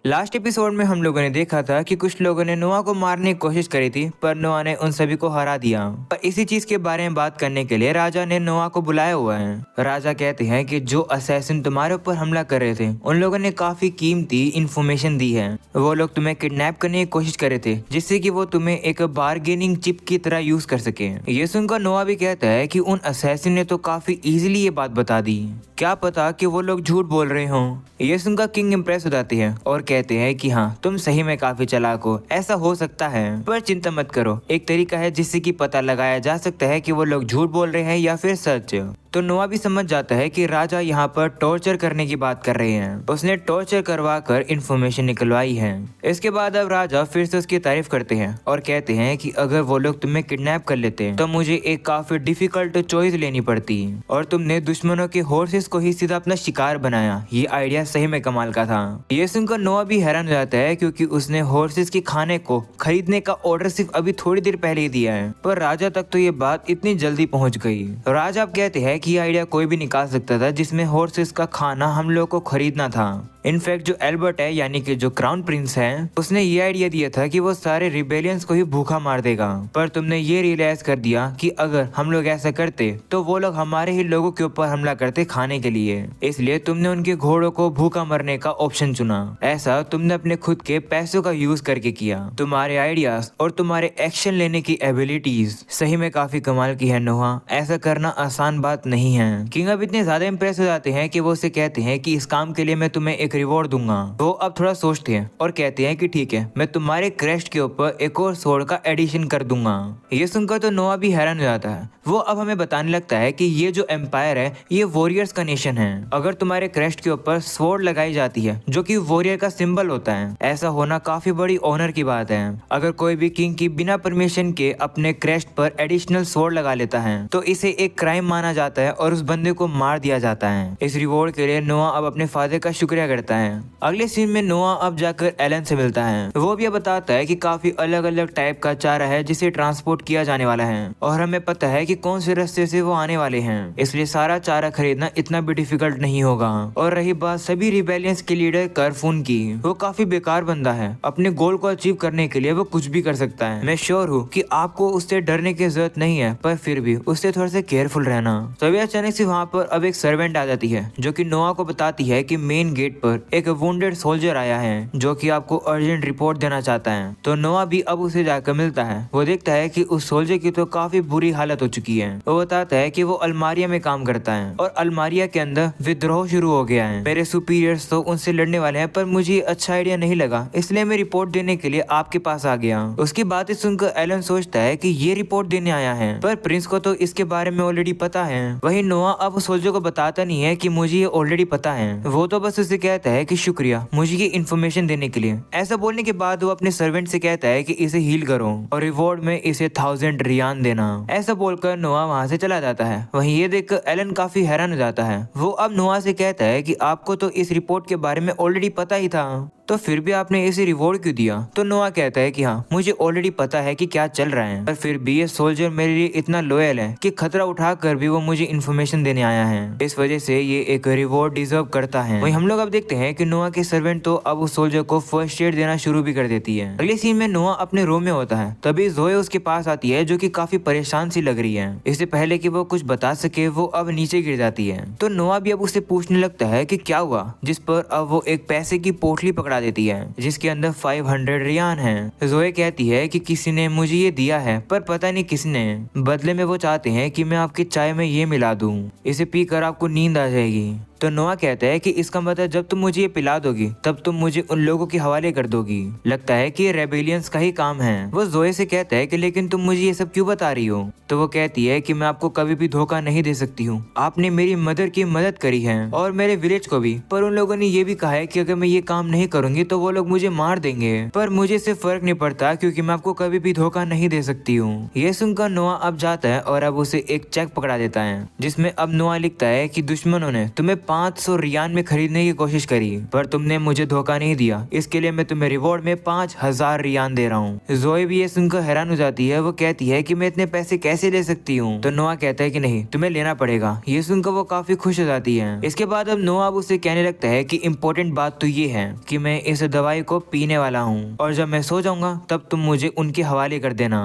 Last episode में हम लोगों ने देखा था कि कुछ लोगों ने नोआ को मारने की कोशिश करी थी, पर नोआ ने उन सभी को हरा दिया। पर इसी चीज के बारे में बात करने के लिए राजा ने नोआ को बुलाया हुआ है। राजा कहते हैं कि जो असैसिन तुम्हारे ऊपर हमला कर रहे थे उन लोगों ने काफी कीमती इंफॉर्मेशन दी है। वो लोग तुम्हें किडनैप करने की कोशिश कर रहे थे, जिससे कि वो तुम्हें एक बार्गेनिंग चिप की तरह यूज कर सके। ये सुनकर नोआ भी कहता है कि उन असैसिन ने तो काफी इजीली ये बात बता दी, क्या पता कि वो लोग झूठ बोल रहे हों। ये सुनकर किंग इम्प्रेस हो जाती है और कहते हैं कि हाँ, तुम सही में काफी चालाक हो, ऐसा हो सकता है, पर चिंता मत करो, एक तरीका है जिससे कि पता लगाया जा सकता है कि वो लोग झूठ बोल रहे हैं या फिर सच। तो नोआ भी समझ जाता है कि राजा यहाँ पर टॉर्चर करने की बात कर रहे हैं। उसने टॉर्चर करवा कर इन्फॉर्मेशन निकलवाई है। इसके बाद अब राजा फिर से उसकी तारीफ करते हैं और कहते हैं कि अगर वो लोग तुम्हें किडनैप कर लेते तो मुझे एक काफी डिफिकल्ट चॉइस लेनी पड़ती, और तुमने दुश्मनों के हॉर्सेस को ही सीधा अपना शिकार बनाया। ये आइडिया सही में कमाल का था। ये सुनकर नोआ भी हैरान हो जाता है, क्योंकि उसने हॉर्सेस के खाने को खरीदने का ऑर्डर सिर्फ अभी थोड़ी देर पहले ही दिया है, पर राजा तक तो ये बात इतनी जल्दी पहुंच गई। राजा अब कहते हैं कि ये आइडिया कोई भी निकाल सकता था, जिसमें हॉर्सेस का खाना हम लोग को खरीदना था। इनफैक्ट जो एल्बर्ट है, यानी कि जो क्राउन प्रिंस है, उसने ये आइडिया दिया था कि वो सारे रिबेलियंस को ही भूखा मार देगा, पर तुमने ये रियलाइज कर दिया कि अगर हम लोग ऐसा करते तो वो लोग हमारे ही लोगों के ऊपर हमला करते खाने के लिए, इसलिए तुमने उनके घोड़ों को भूखा मरने का ऑप्शन चुना। ऐसा तुमने अपने खुद के पैसों का यूज करके किया। तुम्हारे आइडियाज और तुम्हारे एक्शन लेने की एबिलिटीज सही में काफी कमाल की है नोआ, ऐसा करना आसान बात नहीं है। किंग अब इतने ज्यादा इंप्रेस हो जाते हैं कि वो उसे कहते हैं कि इस काम के लिए मैं तुम्हें एक रिवॉर्ड दूंगा। वो अब थोड़ा सोचते हैं और कहते हैं कि ठीक है, मैं तुम्हारे क्रेस्ट के ऊपर एक और स्वॉर्ड का एडिशन कर दूंगा। ये सुनकर तो नोआ भी हैरान हो जाता है। वो अब हमें बताने लगता है कि ये जो एम्पायर है ये वॉरियर्स का नेशन है। अगर तुम्हारे क्रेस्ट के ऊपर स्वॉर्ड लगाई जाती है जो कि वॉरियर का सिंबल होता है, ऐसा होना काफी बड़ी ऑनर की बात है। अगर कोई भी किंग की बिना परमिशन के अपने क्रेस्ट पर एडिशनल स्वॉर्ड लगा लेता है तो इसे एक क्राइम माना जाता है और उस बंदे को मार दिया जाता है। इस रिवॉर्ड के लिए नोआ अब अपने फादर का शुक्रिया करता है। अगले सीन में नोआ अब जाकर एलन से मिलता है। वो भी बताता है कि काफी अलग अलग टाइप का चारा है जिसे ट्रांसपोर्ट किया जाने वाला है, और हमें पता है कि कौन से रास्ते से वो आने वाले हैं, इसलिए सारा चारा खरीदना इतना भी डिफिकल्ट नहीं होगा। और रही बात सभी रिबेलियंस के लीडर करफून की, वो काफी बेकार बंदा है। अपने गोल को अचीव करने के लिए वो कुछ भी कर सकता है। मैं श्योर हूँ कि आपको उससे डरने की जरूरत नहीं है, पर फिर भी उससे थोड़ा सा केयरफुल रहना। तभी अचानक से वहाँ पर अब एक सर्वेंट आ जाती है जो कि नोआ को बताती है कि मेन गेट पर एक वुंडेड सोल्जर आया है जो कि आपको अर्जेंट रिपोर्ट देना चाहता है। तो नोआ भी अब उसे जाकर मिलता है। वो देखता है कि उस सोल्जर की तो काफी बुरी हालत हो चुकी है। वो बताता है कि वो अलमारिया में काम करता है और अलमारिया के अंदर विद्रोह शुरू हो गया है। मेरे सुपीरियर्स तो उनसे लड़ने वाले हैं, पर मुझे अच्छा आइडिया नहीं लगा, इसलिए मैं रिपोर्ट देने के लिए आपके पास आ गया। उसकी बातें सुनकर एलन सोचता है कि ये रिपोर्ट देने आया है, पर प्रिंस को तो इसके बारे में ऑलरेडी पता है। वही नोआ अब सोल्जर को बताता नहीं है कि मुझे ये ऑलरेडी पता है। वो तो बस उसे कहता है कि शुक्रिया मुझे ये इन्फॉर्मेशन देने के लिए। ऐसा बोलने के बाद वो अपने सर्वेंट से कहता है कि इसे हील करो और रिवॉर्ड में इसे 1000 रियान देना। ऐसा बोलकर नोआ वहाँ से चला जाता है। वहीं ये देखकर एलन काफी हैरान हो जाता है। वो अब नोआ से कहता है कि आपको तो इस रिपोर्ट के बारे में ऑलरेडी पता ही था, तो फिर भी आपने इसे रिवॉर्ड क्यों दिया? तो नोआ कहता है कि हाँ, मुझे ऑलरेडी पता है कि क्या चल रहा है, पर फिर भी ये सोल्जर मेरे लिए इतना लॉयल है कि खतरा उठाकर भी वो मुझे इन्फॉर्मेशन देने आया है। इस वजह से ये एक रिवॉर्ड डिजर्व करता है। वहीं हम लोग अब देखते हैं कि नोआ के सर्वेंट तो अब उस सोल्जर को फर्स्ट एड देना शुरू भी कर देती है। अगले सीन में नोआ अपने रूम में होता है, तभी जोए उसके पास आती है जो कि काफी परेशान सी लग रही है। इससे पहले कि वो कुछ बता सके वो अब नीचे गिर जाती है। तो नोआ भी अब उससे पूछने लगता है कि क्या हुआ, जिस पर अब वो एक पैसे की पोटली पकड़ा देती है जिसके अंदर 500 रियान है। जोए कहती है कि किसी ने मुझे ये दिया है, पर पता नहीं किसने। बदले में वो चाहते हैं कि मैं आपकी चाय में ये मिला दूं, इसे पीकर आपको नींद आ जाएगी। तो नोआ कहता है कि इसका मतलब जब तुम मुझे ये पिला दोगी तब तुम मुझे उन लोगों के हवाले कर दोगी। लगता है कि ये रेबेलियंस का ही काम है। वो जोए से कहता है कि लेकिन तुम मुझे ये सब क्यों बता रही हो? तो वो कहती है कि मैं आपको कभी भी धोखा नहीं दे सकती हूँ। आपने मेरी मदर की मदद करी है और मेरे विलेज को भी, पर उन लोगों ने ये भी कहा है कि अगर मैं ये काम नहीं करूंगी तो वो लोग मुझे मार देंगे। पर मुझे इससे फर्क नहीं पड़ता क्योंकि मैं आपको कभी भी धोखा नहीं दे सकती हूँ। ये सुनकर नोआ अब जाता है और अब उसे एक चेक पकड़ा देता है जिसमें अब नोआ लिखता है कि दुश्मनों ने तुम्हें 500 रियान में खरीदने की कोशिश करी, पर तुमने मुझे धोखा नहीं दिया। इसके लिए मैं तुम्हें रिवॉर्ड में 5000 रियान दे रहा हूँ। जोए भी ये सुनकर हैरान हो जाती है। वो कहती है कि मैं इतने पैसे कैसे ले सकती हूँ। तो नोआ कहता है कि नहीं, तुम्हें लेना पड़ेगा। ये सुनकर वो काफी खुश हो जाती है। इसके बाद अब नोआ अब उसे कहने लगता है कि इम्पोर्टेंट बात तो ये है कि मैं इस दवाई को पीने वाला हूँ और जब मैं सो जाऊंगा तब तुम मुझे उनके हवाले कर देना।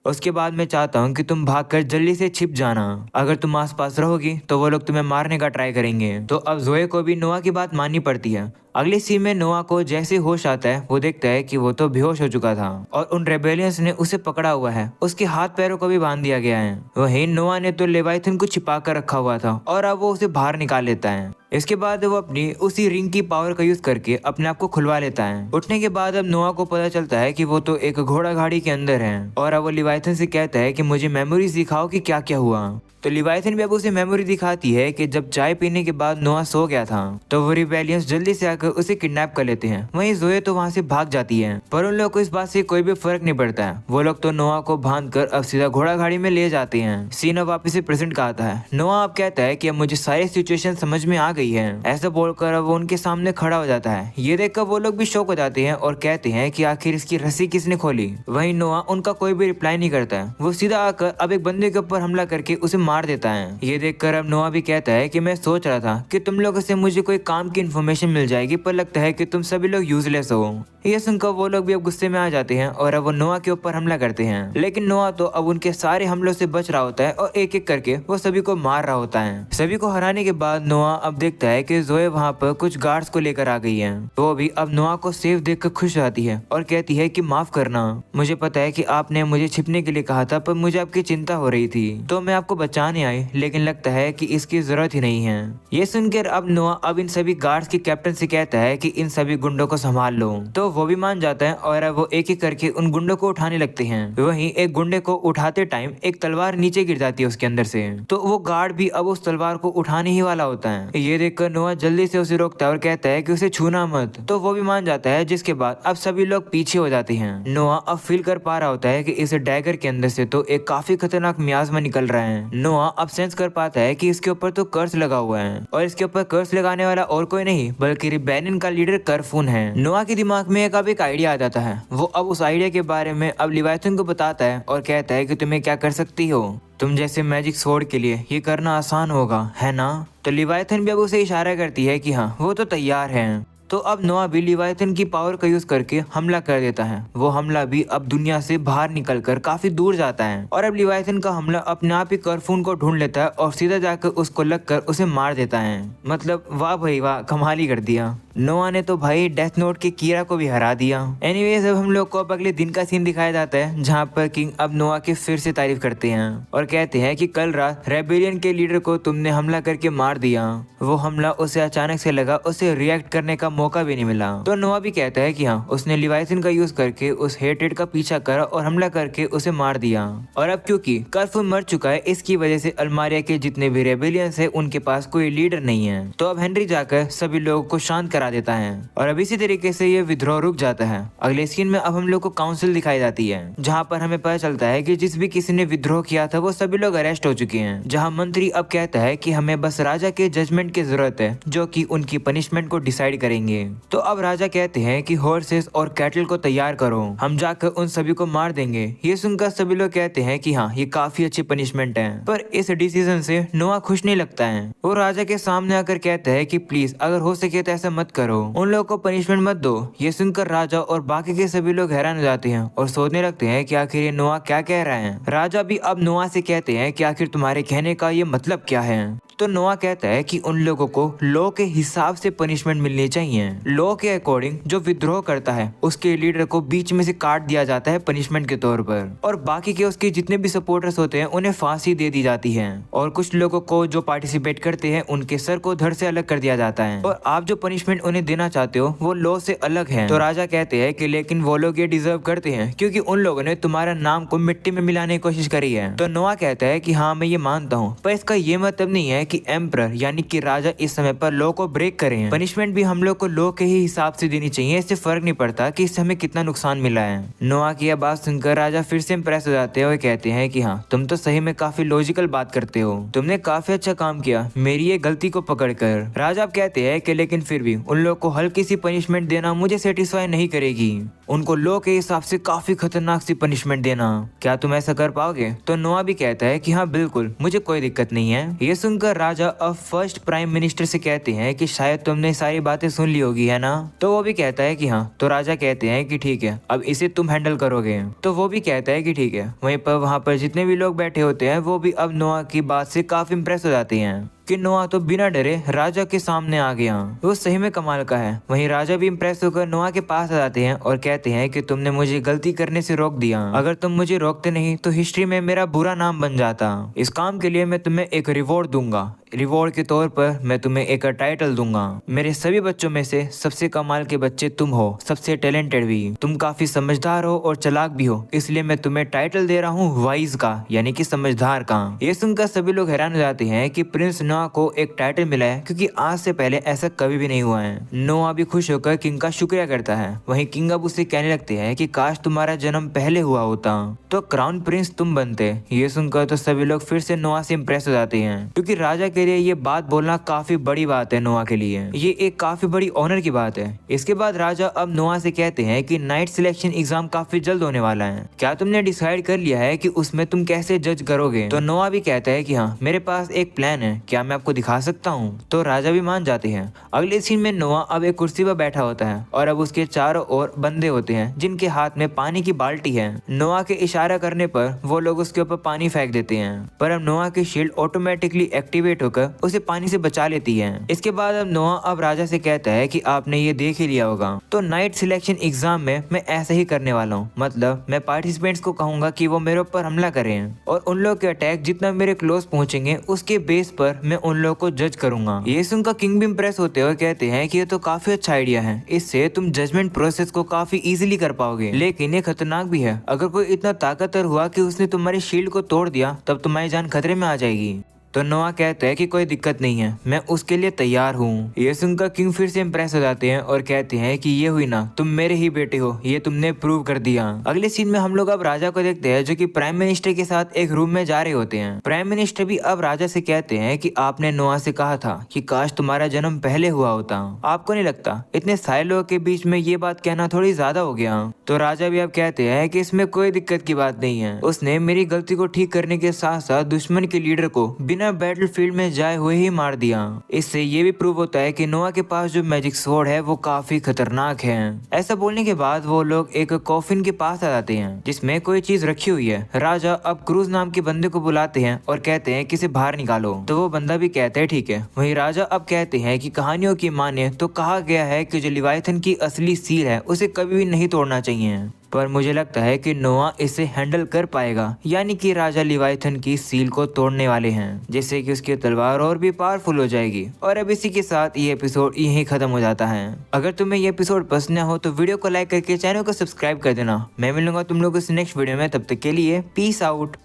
उसके बाद मैं चाहता हूँ कि तुम भागकर जल्दी से छिप जाना। अगर तुम आसपास रहोगी तो वो लोग तुम्हें मारने का ट्राई करेंगे। तो अब जोए को भी नोआ की बात माननी पड़ती है। अगली सीन में नोआ को जैसे होश आता है वो देखता है कि वो तो बेहोश हो चुका था और उन रेबेलियंस ने उसे पकड़ा हुआ है। उसके हाथ पैरों को भी बांध दिया गया है। वहीं नोआ ने तो लेवाइथन को छिपा कर रखा हुआ था और अब वो उसे बाहर निकाल लेता है। इसके बाद वो अपनी उसी रिंग की पावर का यूज करके अपने आप को खुलवा लेता है। उठने के बाद अब नोआ को पता चलता है कि वो तो एक घोड़ा गाड़ी के अंदर है और अब वो लेवाइथन से कहता है कि मुझे मेमोरीज दिखाओ कि क्या क्या हुआ। तो लिवाइथन भी अब उसे मेमोरी दिखाती है कि जब चाय पीने के बाद नोआ सो गया था तो वो रिबेलियंस जल्दी से आकर उसे किडनैप कर लेते हैं। वहीं जोए तो वहां से भाग जाती है, पर उन लोगों को इस बात से कोई भी फर्क नहीं पड़ता है। वो लोग तो नोआ को बांधकर अब सीधा घोड़ा गाड़ी में ले जाते हैं। सीन अब वापस से प्रेजेंट का आता है। नोआ अब कहता है कि अब मुझे सारी सिचुएशन समझ में आ गई है। ऐसा बोलकर अब वो उनके सामने खड़ा हो जाता है। ये देखकर वो लोग भी शॉक हो जाते हैं और कहते हैं कि आखिर इसकी रस्सी किसने खोली। वहीं नोआ उनका कोई भी रिप्लाई नहीं करता है। वो सीधा आकर अब एक बंदे के ऊपर हमला करके उसे मार देता है। ये देखकर अब नोआ भी कहता है कि मैं सोच रहा था कि तुम लोगों से मुझे कोई काम की इन्फॉर्मेशन मिल जाएगी, पर लगता है कि तुम सभी लोग यूजलेस हो। ये सुनकर वो लोग भी अब गुस्से में आ जाते हैं और अब वो नोआ के ऊपर हमला करते हैं। लेकिन नोआ तो अब उनके सारे हमलों से बच रहा होता है और एक एक करके वो सभी को मार रहा होता है। सभी को हराने के बाद नोआ अब देखता है कि जोए वहाँ पर कुछ गार्ड्स को लेकर आ गई है। वो भी अब नोआ को सेफ देखकर खुश रहती है और कहती है कि माफ करना, मुझे पता है कि आपने मुझे छिपने के लिए कहा था, पर मुझे आपकी चिंता हो रही थी तो मैं आपको बचाने आई, लेकिन लगता है कि इसकी जरूरत ही नहीं है। ये सुनकर अब नोआ अब इन सभी गार्ड्स के कैप्टन से कहता है कि इन सभी गुंडों को संभाल लो। तो वो भी मान जाता है और अब वो एक एक करके उन गुंडों को उठाने लगते हैं। वहीं एक गुंडे को उठाते टाइम एक तलवार नीचे गिर जाती है उसके अंदर से। तो वो गार्ड भी अब उस तलवार को उठाने ही वाला होता है। ये देखकर नोआ जल्दी से उसे रोकता है और कहता है कि उसे छूना मत। तो वो भी मान जाता है, जिसके बाद अब सभी लोग पीछे हो जाते हैं। नोआ अब फील कर पा रहा होता है कि इस डैगर के अंदर से तो एक काफी खतरनाक मियाज़मा निकल रहा है। नोआ अब सेंस कर पाता है कि इसके ऊपर तो कर्स लगा हुआ है और इसके ऊपर कर्स लगाने वाला और कोई नहीं बल्कि रिबेलियन का लीडर करफून है। नोआ के दिमाग में अब एक आइडिया आ जाता है। वो अब उस आइडिया के बारे में अब लिवाइथन को बताता है और कहता है कि तुम्हें क्या कर सकती हो, तुम जैसे मैजिक स्वॉर्ड के लिए ये करना आसान होगा, है ना। तो लिवाइथन भी अब उसे इशारा करती है कि हाँ वो तो तैयार है। तो अब नोआ भी लिवाइथन की पावर का यूज करके हमला कर देता है। वो हमला भी अब दुनिया से बाहर निकलकर काफी दूर जाता है और अब लिवाइथन का हमला अपने आप ही करफून को ढूंढ लेता है और सीधा जाकर उसको लगकर उसे मार देता है। मतलब वाह भाई वाह, कमाल ही कर दिया। नोआ ने तो भाई डेथ नोट के कीरा को भी हरा दिया। एनीवेज अब हम लोग को अब अगले दिन का सीन दिखाया जाता है जहाँ पर किंग अब नोआ की फिर से तारीफ करते हैं और कहते हैं कि कल रात रेबेलियन के लीडर को तुमने हमला करके मार दिया। वो हमला उसे अचानक से लगा, उसे रिएक्ट करने का मौका भी नहीं मिला। तो नोआ भी कहता है कि हाँ उसने लिवाइथन का यूज करके उस हेटेड का पीछा करा और हमला करके उसे मार दिया। और अब क्योंकि करफून मर चुका है, इसकी वजह से अल्मारिया के जितने भी रेबेलियंस है उनके पास कोई लीडर नहीं है। तो अब हेनरी जाकर सभी लोगों को शांत करा देता है और अब इसी तरीके से ये विद्रोह रुक जाता है। अगले सीन में अब हम लोग को काउंसिल दिखाई जाती है जहाँ पर हमें पता चलता है कि जिस भी किसी ने विद्रोह किया था वो सभी लोग अरेस्ट हो चुके हैं। जहाँ मंत्री अब कहता है कि हमें बस राजा के जजमेंट की जरूरत है जो कि उनकी पनिशमेंट को डिसाइड करेंगे। तो अब राजा कहते हैं कि हॉर्सेस और कैटल को तैयार करो, हम जाकर उन सभी को मार देंगे। ये सुनकर सभी लोग कहते हैं कि हाँ ये काफी अच्छी पनिशमेंट है, पर इस डिसीजन से नोआ खुश नहीं लगता है। वो राजा के सामने आकर कहता है कि प्लीज अगर हो सके तो ऐसा मत करो, उन लोगों को पनिशमेंट मत दो। ये सुनकर राजा और बाकी के सभी लोग हैरान हो जाते हैं और सोचने लगते हैं कि आखिर ये नोआ क्या कह रहा है। राजा भी अब नोआ से कहते हैं कि आखिर तुम्हारे कहने का ये मतलब क्या है। तो नोआ कहता है कि उन लोगों को लॉ के हिसाब से पनिशमेंट मिलनी चाहिए। लॉ के अकॉर्डिंग जो विद्रोह करता है उसके लीडर को बीच में से काट दिया जाता है पनिशमेंट के तौर पर, और बाकी के उसके जितने भी सपोर्टर्स होते हैं उन्हें फांसी दे दी जाती है, और कुछ लोगों को जो पार्टिसिपेट करते हैं उनके सर को धड़ से अलग कर दिया जाता है, और आप जो पनिशमेंट उन्हें देना चाहते हो वो लॉ से अलग है। तो राजा कहते हैं कि लेकिन वो लोग ये डिजर्व करते हैं क्योंकि उन लोगों ने तुम्हारा नाम को मिट्टी में मिलाने की कोशिश करी है। तो नोआ कहता है कि हाँ मैं ये मानता हूँ, पर इसका ये मतलब नहीं है कि एम्परर यानी कि राजा इस समय पर लॉ को ब्रेक करें। पनिशमेंट भी हम लोग को लॉ के ही हिसाब से देनी चाहिए, इससे फर्क नहीं पड़ता कि इससे हमें कितना नुकसान मिला है। नोआ की यह बात सुनकर राजा फिर से इम्प्रेस हो जाते हैं और कहते हैं कि हाँ, तुम तो सही में काफी लॉजिकल बात करते हो, तुमने काफी अच्छा काम किया मेरी ये गलती को पकड़कर। राजा अब कहते हैं कि लेकिन फिर भी उन लोग को हल्की सी पनिशमेंट देना मुझे सेटिस्फाई नहीं करेगी, उनको लॉ के हिसाब से काफी खतरनाक सी पनिशमेंट देना, क्या तुम ऐसा कर पाओगे? तो नोआ भी कहता है कि हाँ बिल्कुल, मुझे कोई दिक्कत नहीं है। ये सुनकर राजा अब फर्स्ट प्राइम मिनिस्टर से कहते हैं कि शायद तुमने सारी बातें सुन ली होगी, है ना? तो वो भी कहता है कि हाँ। तो राजा कहते हैं कि ठीक है, अब इसे तुम हैंडल करोगे। तो वो भी कहता है कि ठीक है। वहीं पर वहाँ पर जितने भी लोग बैठे होते हैं वो भी अब नोआ की बात से काफी इम्प्रेस हो जाते हैं कि नोआ तो बिना डरे राजा के सामने आ गया, वो सही में कमाल का है। वहीं राजा भी इम्प्रेस होकर नोआ के पास आ जाते हैं और कहते हैं कि तुमने मुझे गलती करने से रोक दिया, अगर तुम मुझे रोकते नहीं तो हिस्ट्री में मेरा बुरा नाम बन जाता। इस काम के लिए मैं तुम्हें एक रिवॉर्ड दूंगा, रिवॉर्ड के तौर पर मैं तुम्हें एक टाइटल दूंगा। मेरे सभी बच्चों में से सबसे कमाल के बच्चे तुम हो, सबसे टैलेंटेड भी, तुम काफी समझदार हो और चालाक भी हो, इसलिए मैं तुम्हें टाइटल दे रहा हूँ वाइज का, यानी कि समझदार का। ये सुनकर सभी लोग हैरान हो जाते हैं कि प्रिंस नोआ को एक टाइटल मिला है, क्योंकि आज से पहले ऐसा कभी भी नहीं हुआ है। नोआ भी खुश होकर किंग का शुक्रिया करता है। वहीं किंग अब उसे कहने लगते हैं कि काश तुम्हारा जन्म पहले हुआ होता तो क्राउन प्रिंस तुम बनते। ये सुनकर तो सभी लोग फिर से नोआ से इम्प्रेस हो जाते हैं, क्योंकि राजा के लिए ये बात बोलना काफी बड़ी बात है नोआ के लिए, ये एक काफी बड़ी ऑनर की बात है। इसके बाद राजा अब नोआ से कहते हैं कि नाइट सिलेक्शन एग्जाम काफी जल्द होने वाला है, क्या तुमने डिसाइड कर लिया है कि उसमें तुम कैसे जज करोगे? तो नोआ भी कहता है कि हाँ, मेरे पास एक प्लान है, क्या मैं आपको दिखा सकता हूँ? तो राजा भी मान जाते हैं। अगले सीन में नोआ अब एक कुर्सी पर बैठा होता है और अब उसके चारों ओर बंदे होते हैं जिनके हाथ में पानी की बाल्टी है। नोआ के इशारा करने पर वो लोग उसके ऊपर पानी फेंक देते हैं, पर अब नोआ की शील्ड ऑटोमेटिकली एक्टिवेट होकर उसे पानी से बचा लेती है। इसके बाद अब नोआ अब राजा से कहता है कि आपने ये देख ही लिया होगा, तो नाइट सिलेक्शन एग्जाम में मैं ऐसा ही करने वाला हूँ, मतलब मैं पार्टिसिपेंट्स को कहूंगा कि वो मेरे ऊपर हमला करें और उन लोग के अटैक जितना मेरे क्लोज पहुंचेंगे उसके बेस पर मैं उन लोग को जज करूंगा। ये सुनकर किंग भी इम्प्रेस होते हुए कहते हैं कि ये तो काफी अच्छा आइडिया है, इससे तुम जजमेंट प्रोसेस को काफी इजीली कर पाओगे, लेकिन ये खतरनाक भी है। अगर कोई इतना ताकतवर हुआ कि उसने तुम्हारी शील्ड को तोड़ दिया तब तुम्हारी जान खतरे में आ जाएगी। तो नोआ कहता है कि कोई दिक्कत नहीं है, मैं उसके लिए तैयार हूँ। ये सुनकर किंग फिर से इम्प्रेस हो जाते हैं और कहते हैं कि ये हुई ना, तुम मेरे ही बेटे हो, ये तुमने प्रूव कर दिया। अगले सीन में हम लोग अब राजा को देखते हैं जो कि प्राइम मिनिस्टर के साथ एक रूम में जा रहे होते हैं। प्राइम मिनिस्टर भी अब राजा से कहते हैं कि आपने नोआ से कहा था कि काश तुम्हारा जन्म पहले हुआ होता, आपको नहीं लगता इतने सारे लोगों के बीच में ये बात कहना थोड़ी ज्यादा हो गया? तो राजा भी अब कहते हैं कि इसमें कोई दिक्कत की बात नहीं है, उसने मेरी गलती को ठीक करने के साथ साथ दुश्मन के लीडर को बिना बैटलफील्ड में जाए हुए ही मार दिया। इससे ये भी प्रूव होता है कि नोआ के पास जो मैजिक स्वॉर्ड है वो काफी खतरनाक है। ऐसा बोलने के बाद वो लोग एक कॉफिन के पास आ जाते हैं जिसमें कोई चीज रखी हुई है। राजा अब क्रूज नाम के बंदे को बुलाते हैं और कहते हैं कि इसे बाहर निकालो। तो वो बंदा भी कहता है ठीक है। वहीं राजा अब कहते हैं कि कहानियों की माने तो कहा गया है कि जो लिवायथन की असली सील है उसे कभी भी नहीं तोड़ना चाहिए, पर मुझे लगता है कि नोआ इसे हैंडल कर पाएगा, यानी कि राजा लिवायथन की सील को तोड़ने वाले हैं, जिससे कि उसकी तलवार और भी पावरफुल हो जाएगी। और अब इसी के साथ ये एपिसोड यहीं खत्म हो जाता है। अगर तुम्हें ये एपिसोड पसंद हो तो वीडियो को लाइक करके चैनल को सब्सक्राइब कर देना। मैं मिलूंगा तुम लोगों से नेक्स्ट वीडियो में, तब तक के लिए पीस आउट।